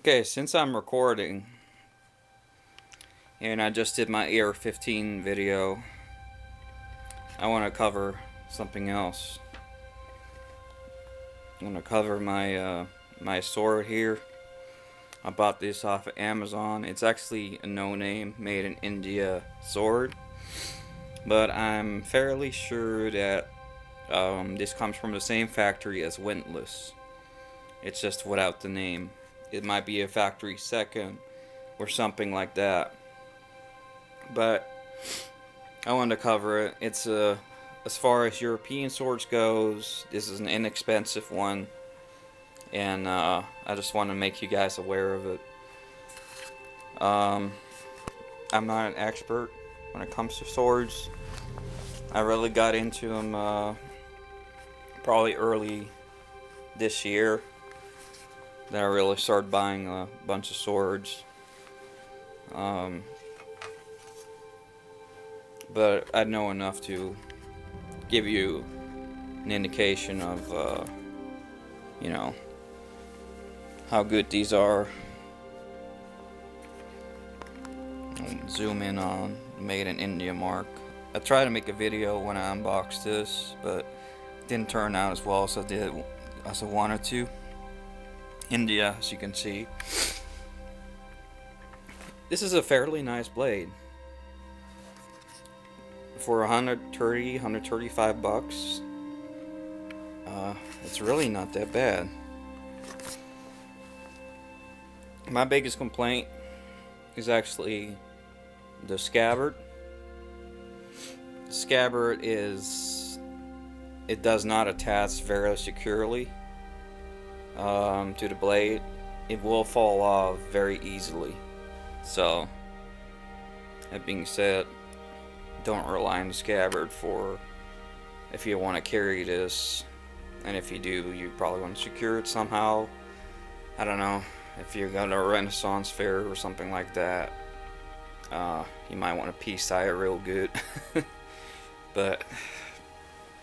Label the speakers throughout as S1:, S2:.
S1: Okay, since I'm recording and I just did my AR-15 video, I want to cover something else. I'm going to cover my sword here. I bought this off of Amazon. It's actually a no-name, made in India sword, but I'm fairly sure that this comes from the same factory as Windlass. It's just without the name. It might be a factory second or something like that, but I wanted to cover it. It's as far as European swords goes, this is an inexpensive one, and I just want to make you guys aware of it. I'm not an expert when it comes to swords. I really got into them probably early this year. Then I really started buying a bunch of swords. But I know enough to give you an indication of, you know, how good these are. I'll zoom in on Made in India mark. I tried to make a video when I unboxed this, but it didn't turn out as well as I wanted to. India, as you can see. This is a fairly nice blade. For 130, 135 bucks, it's really not that bad. My biggest complaint is actually the scabbard. The scabbard it does not attach very securely to the blade. It will fall off very easily. So, that being said, don't rely on the scabbard for if you want to carry this, and if you do, you probably want to secure it somehow. I don't know, if you're going to a Renaissance fair or something like that, you might want to piece tie it real good. But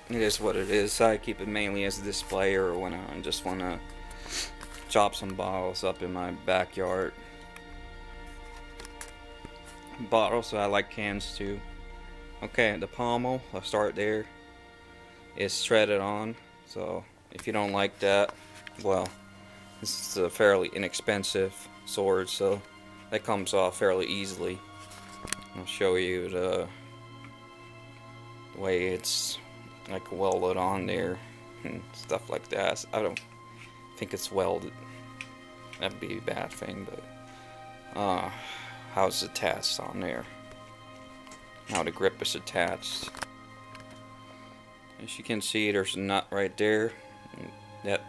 S1: it is what it is. I keep it mainly as a display, or when I just want to chop some bottles up in my backyard. Bottles, so I like cans too. Okay, the pommel, I'll start there. It's threaded on, so if you don't like that, well, this is a fairly inexpensive sword, so that comes off fairly easily. I'll show you the way it's like welded on there and stuff like that. I don't think it's welded. That'd be a bad thing, but how it's attached on there. How the grip is attached. As you can see, there's a nut right there that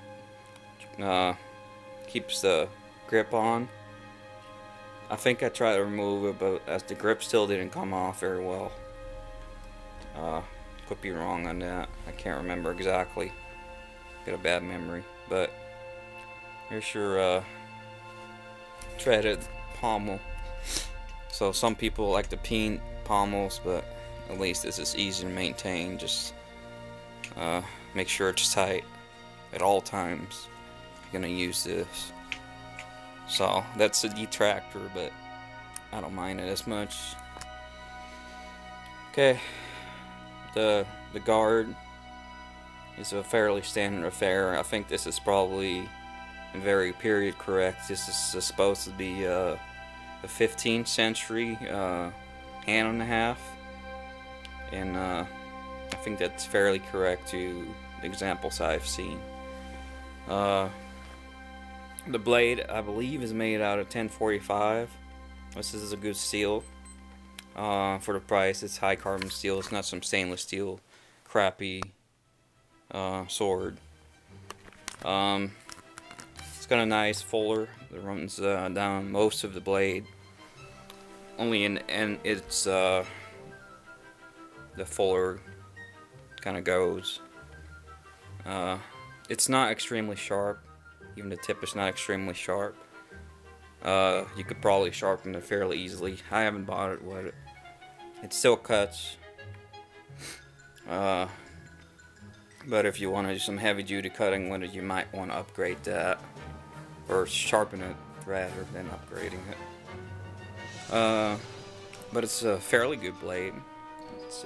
S1: keeps the grip on. I think I tried to remove it, but as the grip still didn't come off very well. Could be wrong on that. I can't remember exactly. Got a bad memory. But here's your threaded pommel. So some people like to paint pommels, but at least this is easy to maintain. Just make sure it's tight at all times if you're gonna use this. So that's a detractor, but I don't mind it as much. Okay, the guard is a fairly standard affair. I think this is probably very period correct. This is supposed to be a 15th century hand and a half, and I think that's fairly correct to the examples I've seen. The blade, I believe, is made out of 1045. This is a good steel. For the price, it's high carbon steel. It's not some stainless steel crappy sword. It's got a nice fuller that runs down most of the blade. Only in the end, it's the fuller kind of goes. It's not extremely sharp. Even the tip is not extremely sharp. You could probably sharpen it fairly easily. I haven't bought it with it. It still cuts. But if you want to do some heavy duty cutting with it, you might want to upgrade that or sharpen it rather than upgrading it. But it's a fairly good blade. It's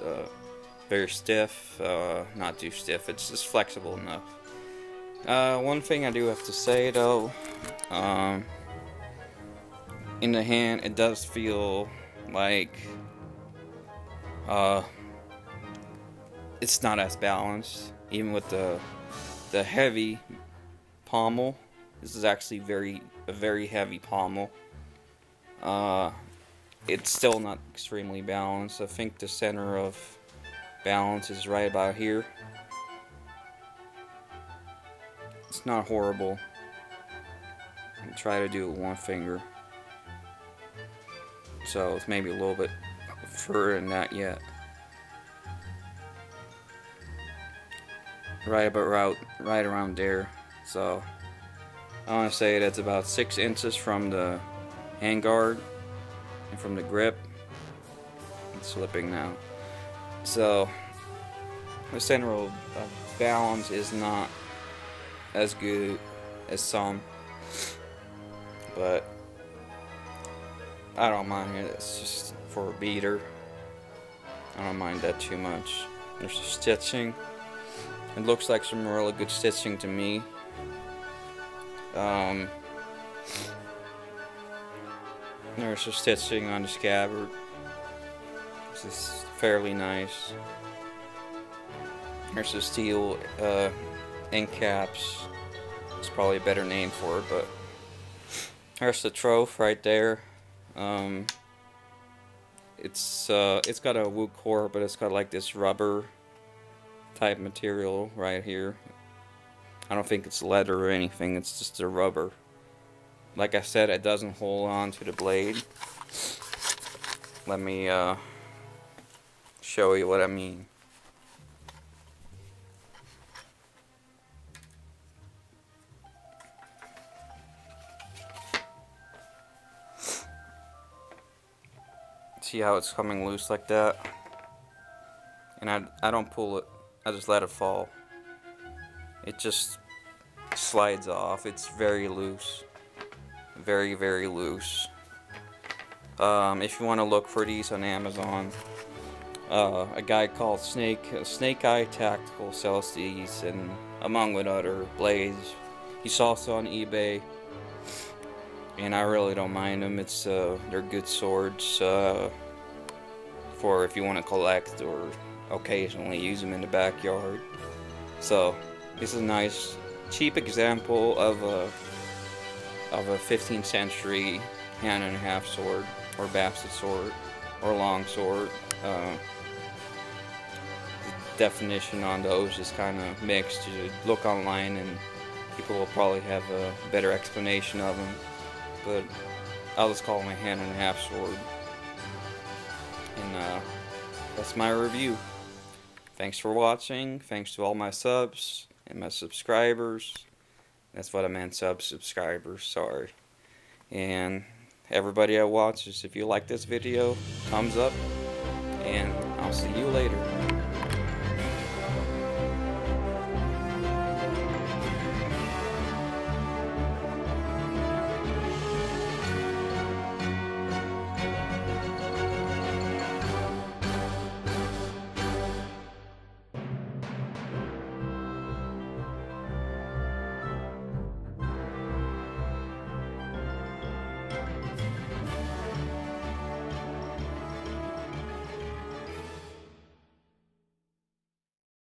S1: very stiff, not too stiff, it's just flexible enough. One thing I do have to say though, in the hand it does feel like it's not as balanced, even with the heavy pommel. This is actually a very heavy pommel. It's still not extremely balanced. I think the center of balance is right about here. It's not horrible. I'll try to do it with one finger. So it's maybe a little bit further than that yet. Right around there. So I want to say that's about 6 inches from the handguard and from the grip. It's slipping now. So the center of balance is not as good as some, but I don't mind it. It's just for a beater. I don't mind that too much. There's some stitching. It looks like some really good stitching to me. There's some stitching on the scabbard. This is fairly nice. There's the steel end caps. It's probably a better name for it, but there's the trophy right there. It's got a wood core, but it's got like this rubber type material right here. I don't think it's leather or anything, it's just a rubber. Like I said, it doesn't hold on to the blade. Let me show you what I mean. See how it's coming loose like that? And I don't pull it, I just let it fall. It just slides off. It's very loose. Very, very loose. If you want to look for these on Amazon, a guy called Snake Eye Tactical sells these, and among with other blades. He's also on eBay, and I really don't mind them. It's they're good swords for if you want to collect or occasionally use them in the backyard. So this is a nice, cheap example of a 15th century hand-and-a-half sword, or basket sword, or long sword. The definition on those is kind of mixed. You look online and people will probably have a better explanation of them, but I'll just call them a hand-and-a-half sword. And that's my review. Thanks for watching. Thanks to all my subs and my subscribers. That's what I meant, subscribers, sorry. And everybody that watches, if you like this video, thumbs up, and I'll see you later.